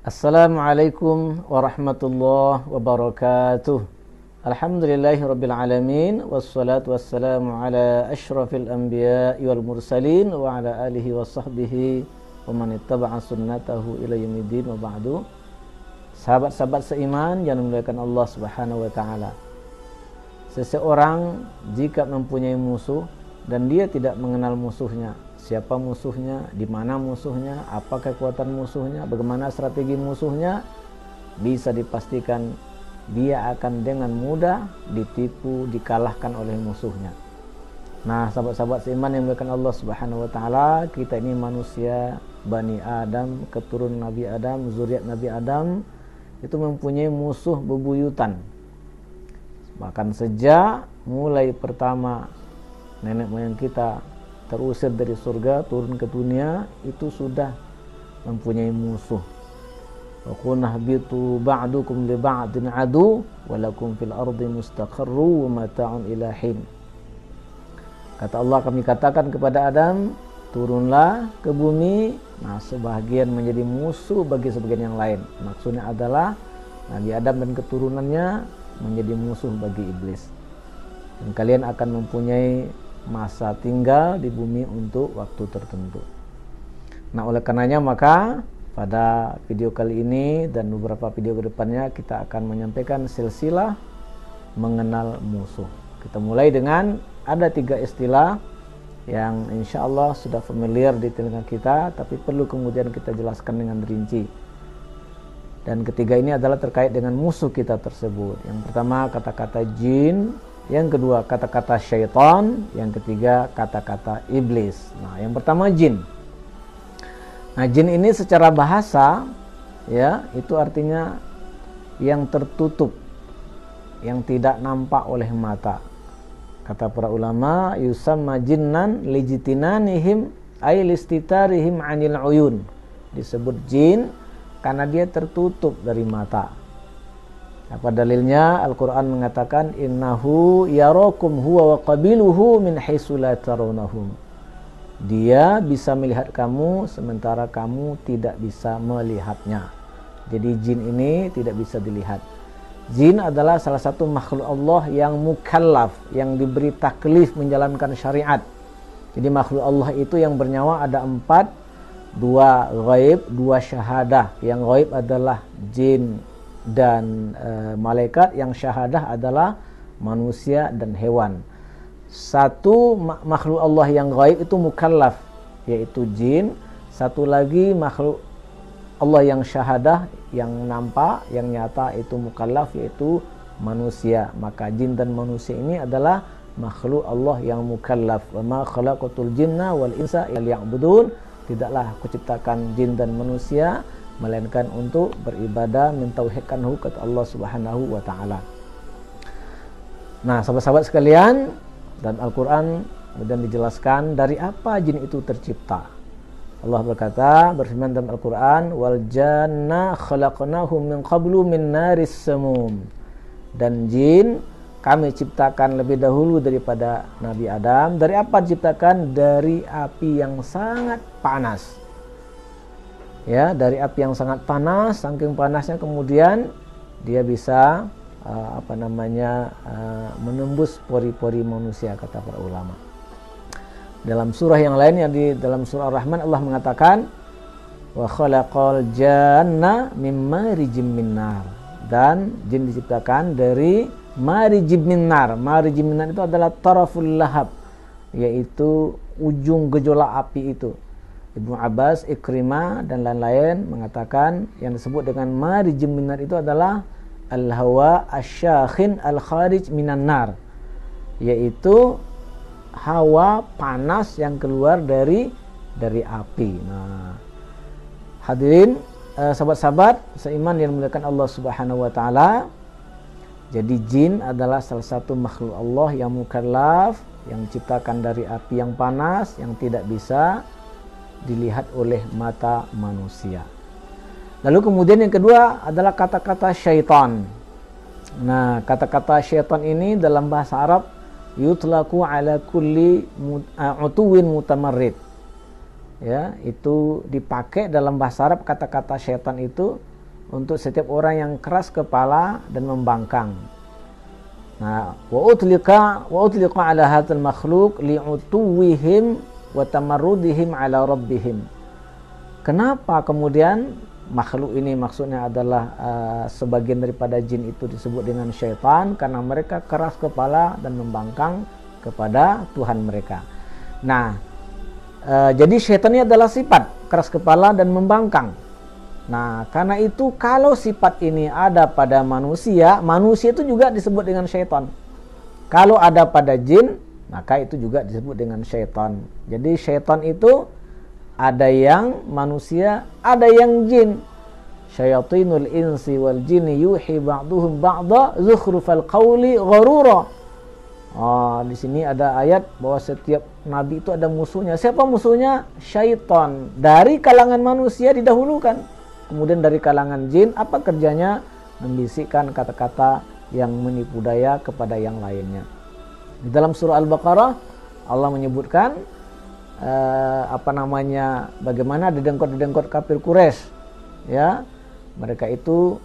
Assalamualaikum warahmatullahi wabarakatuh. Alhamdulillahirabbil alamin wassalatu wassalamu ala asyrafil anbiya'i wal mursalin wa ala alihi washabbihi wa man ittaba'a sunnatahu ila yaumiddin wa ba'du. Sahabat-sahabat seiman yang dimuliakan Allah Subhanahu wa taala. Seseorang jika mempunyai musuh dan dia tidak mengenal musuhnya, siapa musuhnya, di mana musuhnya, apa kekuatan musuhnya, bagaimana strategi musuhnya, bisa dipastikan dia akan dengan mudah ditipu, dikalahkan oleh musuhnya. Nah, sahabat-sahabat seiman yang dimuliakan Allah Subhanahu wa taala, kita ini manusia Bani Adam, keturunan Nabi Adam, zuriat Nabi Adam, itu mempunyai musuh bebuyutan. Bahkan sejak mulai pertama nenek moyang kita terusir dari surga turun ke dunia, itu sudah mempunyai musuh. Wa qulna habitu ba'dukum li ba'din adu wa lakum fil ardi mustaqarru wa mata'un ila hin. Kata Allah, kami katakan kepada Adam, turunlah ke bumi. Nah, sebahagian menjadi musuh bagi sebagian yang lain. Maksudnya adalah Nabi Adam dan keturunannya menjadi musuh bagi iblis. Dan kalian akan mempunyai masa tinggal di bumi untuk waktu tertentu. Nah, oleh karenanya maka pada video kali ini dan beberapa video ke depannya kita akan menyampaikan silsilah mengenal musuh. Kita mulai dengan ada 3 istilah yang insya Allah sudah familiar di telinga kita, tapi perlu kemudian kita jelaskan dengan rinci. Dan ketiga ini adalah terkait dengan musuh kita tersebut. Yang pertama kata-kata jin, yang kedua kata-kata syaitan, yang ketiga kata-kata iblis. Nah, yang pertama jin. Nah, jin ini secara bahasa ya, itu artinya yang tertutup, yang tidak nampak oleh mata. Kata para ulama, yusamma jinnan lijitinanihim ay listitarihim 'anil uyun. Disebut jin karena dia tertutup dari mata. Apa dalilnya? Al-Quran mengatakan innahu yarakum huwa wa qabiluhu min haitsu la tarawnahum. Dia bisa melihat kamu sementara kamu tidak bisa melihatnya. Jadi jin ini tidak bisa dilihat. Jin adalah salah satu makhluk Allah yang mukallaf, yang diberi taklif menjalankan syariat. Jadi makhluk Allah itu yang bernyawa ada 4, 2 ghaib, 2 syahadah. Yang ghaib adalah jin dan malaikat, yang syahadah adalah manusia dan hewan. Satu makhluk Allah yang gaib itu mukallaf, yaitu jin. Satu lagi makhluk Allah yang syahadah, yang nampak, yang nyata, itu mukallaf, yaitu manusia. Maka jin dan manusia ini adalah makhluk Allah yang mukallaf. Wa ma khalaqatul jinna wal insa illa liya'budun. Tidaklah aku ciptakan jin dan manusia melainkan untuk beribadah, mentauhidkanhu, kata Allah Subhanahu wa taala. Nah, sahabat-sahabat sekalian, dan Al-Qur'an kemudian dijelaskan dari apa jin itu tercipta. Allah berkata, berfirman dalam Al-Qur'an, wal janna khalaqnahu min qablu min naris samum. Dan jin kami ciptakan lebih dahulu daripada Nabi Adam. Dari apa diciptakan? Dari api yang sangat panas. Ya, dari api yang sangat panas, saking panasnya kemudian dia bisa menembus pori-pori manusia, kata para ulama. Dalam surah yang lain, yang di dalam surah Ar-Rahman, Allah mengatakan wa khalaqal janna mim marijim min nar. Dan jin diciptakan dari marijim min nar. Marijim min nar itu adalah taraful lahab, yaitu ujung gejolak api itu. Ibnu Abbas, Ikrimah dan lain-lain mengatakan yang disebut dengan marijim min nar itu adalah al-hawa asyakhin al-kharij minan nar, yaitu hawa panas yang keluar dari api. Nah, hadirin sahabat-sahabat seiman yang dimuliakan Allah Subhanahu wa taala, jadi jin adalah salah satu makhluk Allah yang mukallaf, yang diciptakan dari api yang panas yang tidak bisa dilihat oleh mata manusia. Lalu kemudian yang kedua adalah kata-kata syaitan. Nah, kata-kata syaitan ini dalam bahasa Arab yutlaqu ala kulli utuwin mutamarrid. Ya, itu dipakai dalam bahasa Arab, kata-kata syaitan itu untuk setiap orang yang keras kepala dan membangkang. Nah, wa utliqa ala hadzal makhluq li'utuwihim wa tamarrudihim ala rabbihim. Kenapa kemudian makhluk ini maksudnya adalah sebagian daripada jin itu disebut dengan syaitan? Karena mereka keras kepala dan membangkang kepada Tuhan mereka. Nah, jadi syaitan ini adalah sifat keras kepala dan membangkang. Nah, karena itu kalau sifat ini ada pada manusia, manusia itu juga disebut dengan syaitan. Kalau ada pada jin, maka itu juga disebut dengan syaitan. Jadi syaitan itu ada yang manusia, ada yang jin. Syayatinul insi wal jinni yuhi ba'duhum ba'da zukhrufal qawli gharura. Di sini ada ayat bahwa setiap nabi itu ada musuhnya. Siapa musuhnya? Syaitan. Dari kalangan manusia didahulukan. Kemudian dari kalangan jin, apa kerjanya? Membisikkan kata-kata yang menipu daya kepada yang lainnya. Di dalam surah Al-Baqarah Allah menyebutkan bagaimana dedengkot-dedengkot kafir Quraisy, ya. Mereka itu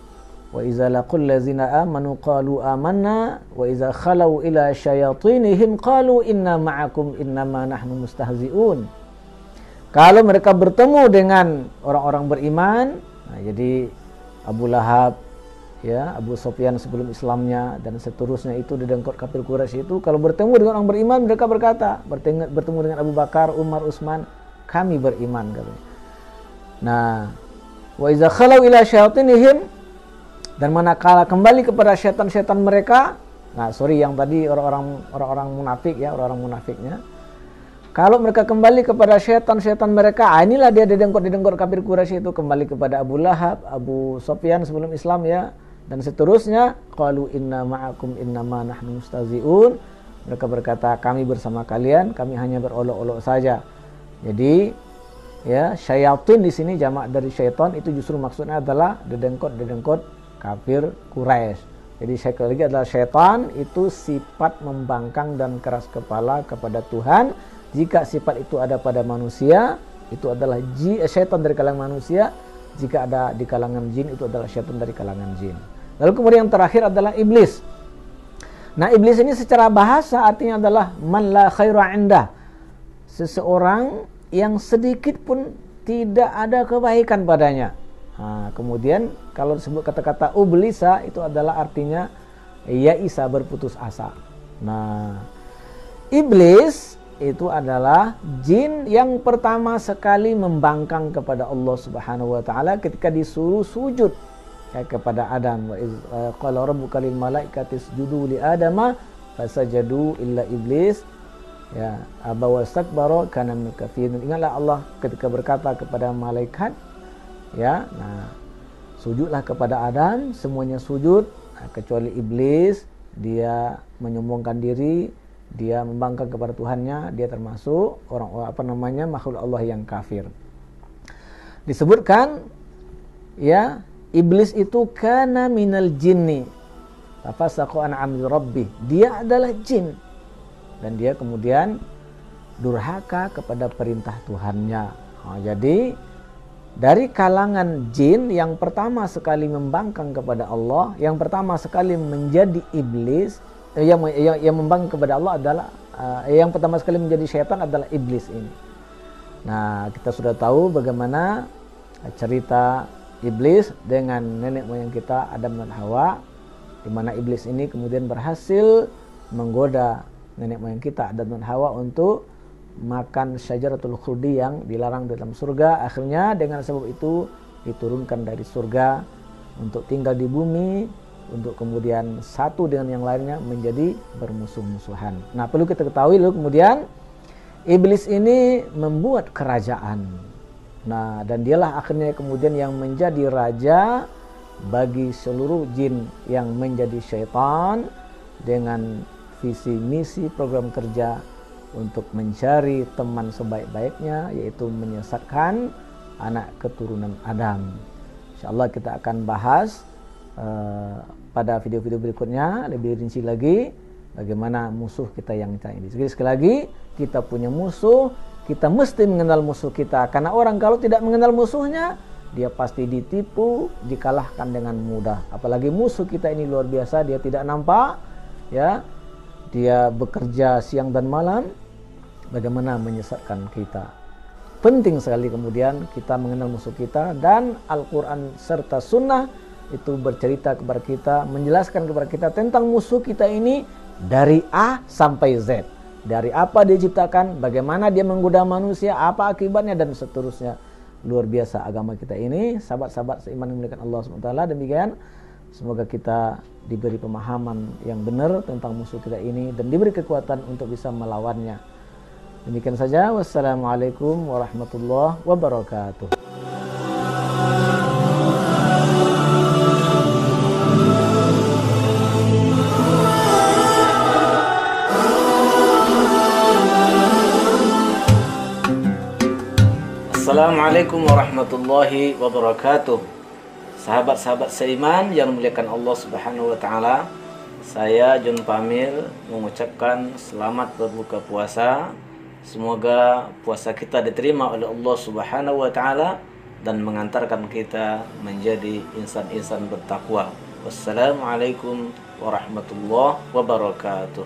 wa iza laqul ladzina amanu qalu amanna wa iza khalau ila syayatinihim qalu inna ma'akum innama nahnu mustahzi'un. Kalau mereka bertemu dengan orang-orang beriman, nah, jadi Abu Lahab, ya, Abu Sufyan sebelum Islamnya dan seterusnya itu dedengkot kafir Quraisy itu kalau bertemu dengan orang beriman mereka berkata, bertemu dengan Abu Bakar, Umar, Utsman, kami beriman katanya. Nah, wa iza khalau ila syayatinihim, dan manakala kembali kepada syaitan-syaitan mereka, yang tadi orang-orang munafik, ya, orang-orang munafiknya. Kalau mereka kembali kepada syaitan-syaitan mereka, inilah dia dedengkot kafir Quraisy itu kembali kepada Abu Lahab, Abu Sufyan sebelum Islam, ya, dan seterusnya. Qalu inna ma'akum innama nahnu mustahzi'un. Mereka berkata, kami bersama kalian, kami hanya berolok-olok saja. Jadi, ya, syayatin di sini jamak dari syaitan itu justru maksudnya adalah dedengkot kafir Quraisy. Jadi sekali lagi adalah syaitan itu sifat membangkang dan keras kepala kepada Tuhan. Jika sifat itu ada pada manusia, itu adalah syaitan dari kalangan manusia. Jika ada di kalangan jin, itu adalah syaitan dari kalangan jin. Lalu kemudian yang terakhir adalah iblis. Nah, iblis ini secara bahasa artinya adalah man la khaira indah. Seseorang yang sedikit pun tidak ada kebaikan padanya. Kemudian kalau disebut kata-kata ublisa itu adalah artinya ya'isa, berputus asa. Nah, iblis itu adalah jin yang pertama sekali membangkang kepada Allah Subhanahu wa taala ketika disuruh sujud kepada Adam. Wa qala rabbuka lil malaikati isjudu li adama fasajadu illa iblis, ya, aba wastakbara kana minal kafirin. Ingatlah Allah ketika berkata kepada malaikat, ya, nah, sujudlah kepada Adam, semuanya sujud, kecuali iblis. Dia menyombongkan diri, dia membangkang kepada Tuhannya, dia termasuk makhluk Allah yang kafir. Disebutkan, ya, iblis itu kana minal jinni fafasaqa an amri rabbih. Dia adalah jin dan dia kemudian durhaka kepada perintah Tuhannya. Jadi dari kalangan jin yang pertama sekali membangkang kepada Allah, yang pertama sekali menjadi iblis, yang membangkang kepada Allah adalah yang pertama sekali menjadi syaitan adalah iblis ini. Nah, kita sudah tahu bagaimana cerita iblis dengan nenek moyang kita Adam dan Hawa, di mana iblis ini kemudian berhasil menggoda nenek moyang kita Adam dan Hawa untuk makan syajaratul khuldi yang dilarang dalam surga. Akhirnya dengan sebab itu diturunkan dari surga untuk tinggal di bumi, untuk kemudian satu dengan yang lainnya menjadi bermusuh-musuhan. Nah, perlu kita ketahui lalu kemudian iblis ini membuat kerajaan. Nah, dan dialah akhirnya kemudian yang menjadi raja bagi seluruh jin yang menjadi syaitan dengan visi misi program kerja untuk mencari teman sebaik-baiknya, yaitu menyesatkan anak keturunan Adam. InsyaAllah kita akan bahas pada video-video berikutnya lebih rinci lagi bagaimana musuh kita yang ini. Jadi sekali lagi, kita punya musuh, kita mesti mengenal musuh kita. Karena orang kalau tidak mengenal musuhnya, dia pasti ditipu, dikalahkan dengan mudah. Apalagi musuh kita ini luar biasa, dia tidak nampak, ya, dia bekerja siang dan malam, bagaimana menyesatkan kita. Penting sekali kemudian kita mengenal musuh kita, dan Al-Quran serta Sunnah itu bercerita kepada kita, menjelaskan kepada kita tentang musuh kita ini dari A sampai Z. Dari apa dia diciptakan, bagaimana dia menggoda manusia, apa akibatnya, dan seterusnya. Luar biasa agama kita ini, sahabat-sahabat seiman yang dimuliakan Allah SWT. Demikian, semoga kita diberi pemahaman yang benar tentang musuh kita ini dan diberi kekuatan untuk bisa melawannya. Demikian saja. Wassalamualaikum warahmatullahi wabarakatuh. Assalamualaikum warahmatullahi wabarakatuh. Sahabat-sahabat seiman yang dimuliakan Allah Subhanahu wa taala, saya John Pamir mengucapkan selamat berbuka puasa. Semoga puasa kita diterima oleh Allah Subhanahu wa taala dan mengantarkan kita menjadi insan-insan bertakwa. Wassalamualaikum warahmatullahi wabarakatuh.